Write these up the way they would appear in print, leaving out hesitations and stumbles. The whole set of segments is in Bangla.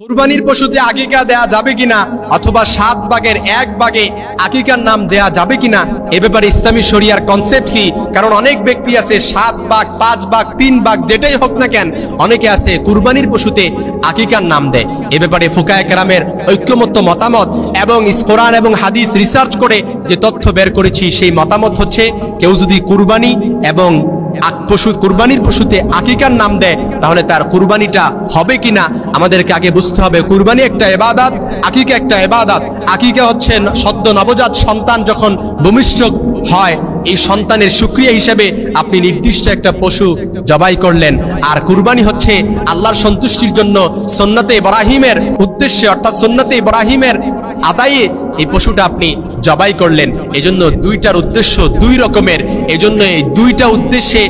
কুরবানির পশুতে আকিকা দেয়া যাবে কিনা অথবা 7 ভাগের 1 ভাগে আকিকার নাম দেয়া যাবে কিনা এ ব্যাপারে ইসলামী শরিয়ার কনসেপ্ট কি? কারণ অনেক ব্যক্তি আছে 7 ভাগ 5 ভাগ 3 ভাগ যেটাই হোক না কেন, অনেকে আছে কুরবানির পশুতে আকিকার নাম দেয়। এ ব্যাপারে ফুকায়ে কেরামের ঐক্যমত্য মতামত এবং কোরআন এবং হাদিস রিসার্চ করে যে তথ্য বের করেছি সেই মতামত হচ্ছে, কেউ যদি কুরবানি এবং কুরবানির পশুতে আকিকার নাম দেয় তাহলে তার কুরবানিটা হবে কিনা আমাদেরকে আগে বুঝতে হবে। কুরবানি একটা ইবাদত, আকিকা একটা ইবাদত। আকিকা হচ্ছে সদ্য নবজাত সন্তান যখন ভূমিষ্ঠ হয়, এই সন্তানের শুকরিয়া হিসেবে আপনি নির্দিষ্ট একটা পশু জবাই করলেন। আর কুরবানি হচ্ছে আল্লাহর সন্তুষ্টির জন্য সুন্নতে ইব্রাহিমের উদ্দেশ্যে, অর্থাৎ সুন্নতে ইব্রাহিমের আদায়ে এই পশুটা আপনি জবাই করলেন। এজন্য দুইটার উদ্দেশ্য দুই রকমের। এজন্য এই দুইটা উদ্দেশ্যে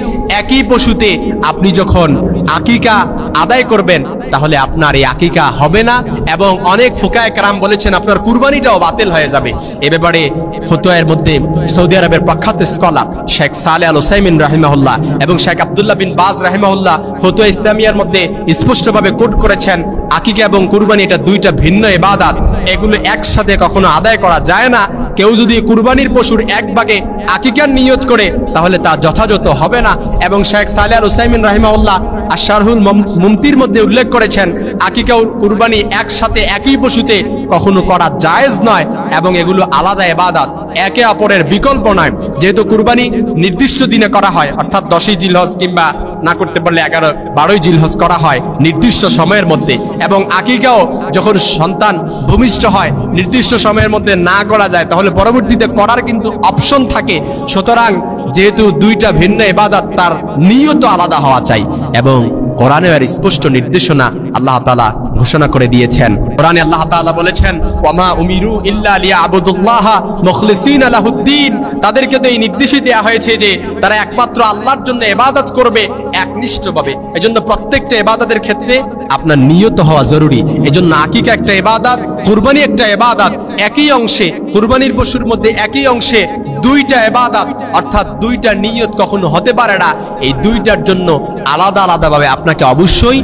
একই পশুতে আপনি যখন আকিকা আদায় করবেন তাহলে আপনার এই আকিকা হবে না, এবং অনেক ফুকায়ে কেরাম বলেছেন আপনার কুরবানিটাও বাতিল হয়ে যাবে। এ ব্যাপারে ফতোয়ার মধ্যে সৌদি আরবের প্রখ্যাত স্কলার শেখ সালেহ আল উসাইমিন রাহিমাহুল্লাহ এবং শেখ আব্দুল্লাহ বিন বাজ রাহিমাহুল্লাহ ফতোয়া ইসলামিয়ার মধ্যে স্পষ্টভাবে কোট করেছেন, আকিকা এবং কুরবানি এটা দুইটা ভিন্ন ইবাদত, এগুলো একসাথে কখনো আদায় করা যায় না। কেউ যদি কুরবানির পশুর 1 ভাগে আকিকার নিয়ত করে তাহলে তা যথাযথ হবে না। এবং শেখ সালেহ আল উসাইমিন রাহিমাহুল্লাহ আশ-শারহুল মুমতির মধ্যে উল্লেখ করেছেন, আকিকা ও কুরবানি একসাথে একই পশুতে কখনো করা জায়েজ নয় এবং এগুলো আলাদা ইবাদত, একে অপরের বিকল্প নয়। যেহেতু কুরবানি নির্দিষ্ট দিনে করা হয়, অর্থাৎ 10ই জিলহজ কিংবা না করতে পারলে 11-12ই জিলহজ করা হয় নির্দিষ্ট সময়ের মধ্যে, এবং আকিকাও যখন সন্তান ভূমিষ্ঠ হয় নির্দিষ্ট সময়ের মধ্যে না করা যায় তাহলে পরবর্তীতে করার কিন্তু অপশন থাকে। সুতরাং যেহেতু দুইটা ভিন্ন ইবাদত, তার নিয়ত আলাদা হওয়া চাই। এবং কোরআনে এর স্পষ্ট নির্দেশনা আল্লাহ তাআলা ঘোষণা করে দিয়েছেন। কোরআনে আল্লাহ তাআলা বলেছেন, ওয়ামা উমিরু ইল্লা লিয়াবুদুল্লাহা মুখলিসিনা লাহুদ্দিন। তাদেরকে তো এই নির্দেশই দেয়া হয়েছে যে তারা একমাত্র আল্লাহর জন্য ইবাদত করবে একনিষ্ঠভাবে। এজন্য প্রত্যেকটা ইবাদতের ক্ষেত্রে আপনার নিয়ত হওয়া জরুরি। এজন্য আকিকা একটা ইবাদত, কুরবানি একটা ইবাদত, একই অংশে কুরবানির পশুর মধ্যে একই অংশে দুইটা ইবাদত, অর্থাৎ দুইটা নিয়ত কখনো হতে পারে না। এই দুইটার জন্য আলাদা আলাদাভাবে আপনাকে অবশ্যই,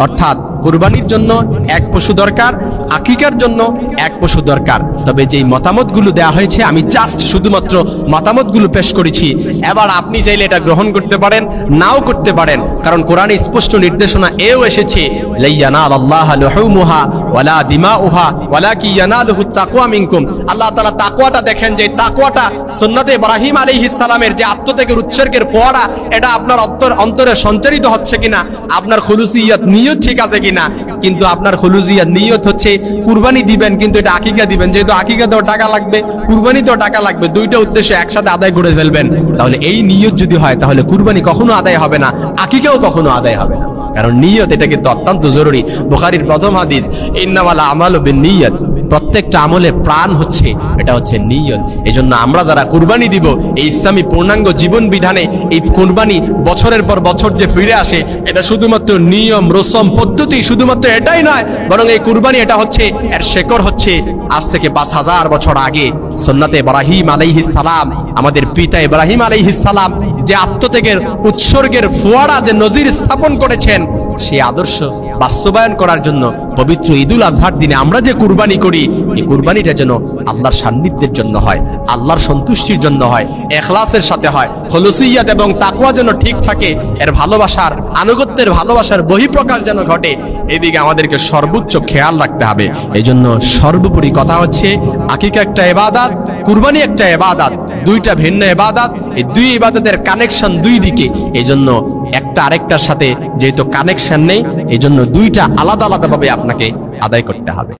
অর্থাৎ কুরবানির জন্য 1 পশু দরকার, আকিকার জন্য 1 পশু দরকার। তবে যেই মতামতগুলো দেয়া হয়েছে আমি জাস্ট শুধুমাত্র মতামতগুলো পেশ করেছি। এবার আপনি চাইলে এটা গ্রহণ করতে পারেন, নাও করতে পারেন, কারণ কোরআনে স্পষ্ট নির্দেশনা এও এসেছে, লাইয়ানালাল্লাহা লুহুমুহা ওয়ালা দিমাউহা ওয়ালাকি ইয়ানালুহুত তাকওয়া মিনকুম। আল্লাহ তাআলা তাকওয়াটা দেখেন, যে তাকওয়াটা সুন্নতে ইব্রাহিম আলাইহিস সালামের যে আত্মত্যাগের উৎসর্গের ফোয়ারা, এটা আপনার অন্তরে সঞ্চারিত হচ্ছে কিনা, আপনার খুলুসিয়াত নিয়ত ঠিক আছে কিনা। কিন্তু আপনার খুলুসিয়াত নিয়ত হচ্ছে কুরবানি দিবেন, কিন্তু এটা আকিকা দিবেন, যেহেতু আকিকাতেও টাকা লাগবে কুরবানিতেও টাকা লাগবে, দুইটা উদ্দেশ্য একসাথে আদায় করে ফেলবেন, তাহলে এই নিয়ত যদি হয় তাহলে কুরবানি কখনো আদায় হবে না, আকিকাও কখনো আদায় হবে না। কারণ নিয়ত এটা কিন্তু অত্যন্ত জরুরি। বুখারীর প্রথম হাদিস, ইন্নামাল আমালু বিন্নিয়াত, প্রত্যেকটা আমলের প্রাণ হচ্ছে এটা হচ্ছে নিয়ত। এজন্য আমরা যারা কুরবানি দিব, এই ইসলামী পূর্ণাঙ্গ জীবন বিধানে এই কুরবানি বছরের পর বছর যে ফিরে আসে, এটা শুধুমাত্র নিয়ম রসম পদ্ধতি, শুধুমাত্র এটাই নয়, বরং এই কুরবানি এটা হচ্ছে, এর শেকড় হচ্ছে আজ থেকে 5000 বছর আগে সুন্নতে ইব্রাহিম আলাইহিস সালাম, আমাদের পিতা ইব্রাহিম আলাইহিস সালাম যে আত্মত্যাগের উৎসর্গের ফোয়ারা, যে নজির স্থাপন করেছেন, সেই আদর্শ বাস্তবায়ন করার জন্য পবিত্র ঈদুল আজহার দিনে আমরা যে কুরবানি করি, এই কুরবানিটা যেন আল্লাহর সান্নিধ্যের জন্য হয়, আল্লাহর সন্তুষ্টির জন্য হয়, ইখলাসের সাথে হয়, খুলুসিয়াত এবং তাকওয়া যেন ঠিক থাকে, এর ভালোবাসার আনুগত্যের ভালোবাসার বহিঃপ্রকাশ যেন ঘটে, এদিকে আমাদেরকে সর্বোচ্চ খেয়াল রাখতে হবে। এই জন্য সর্বোপরি কথা হচ্ছে, আকিকা একটা ইবাদত, কুরবানি একটা ইবাদত, দুইটা ভিন্ন ইবাদত। এই দুই ইবাদতের কানেকশন দুই দিকে। এই জন্য একটা আরেকটার সাথে যেহেতু কানেকশন নেই, এই জন্য দুইটা আলাদা আলাদাভাবে আপনাকে আদায় করতে হবে।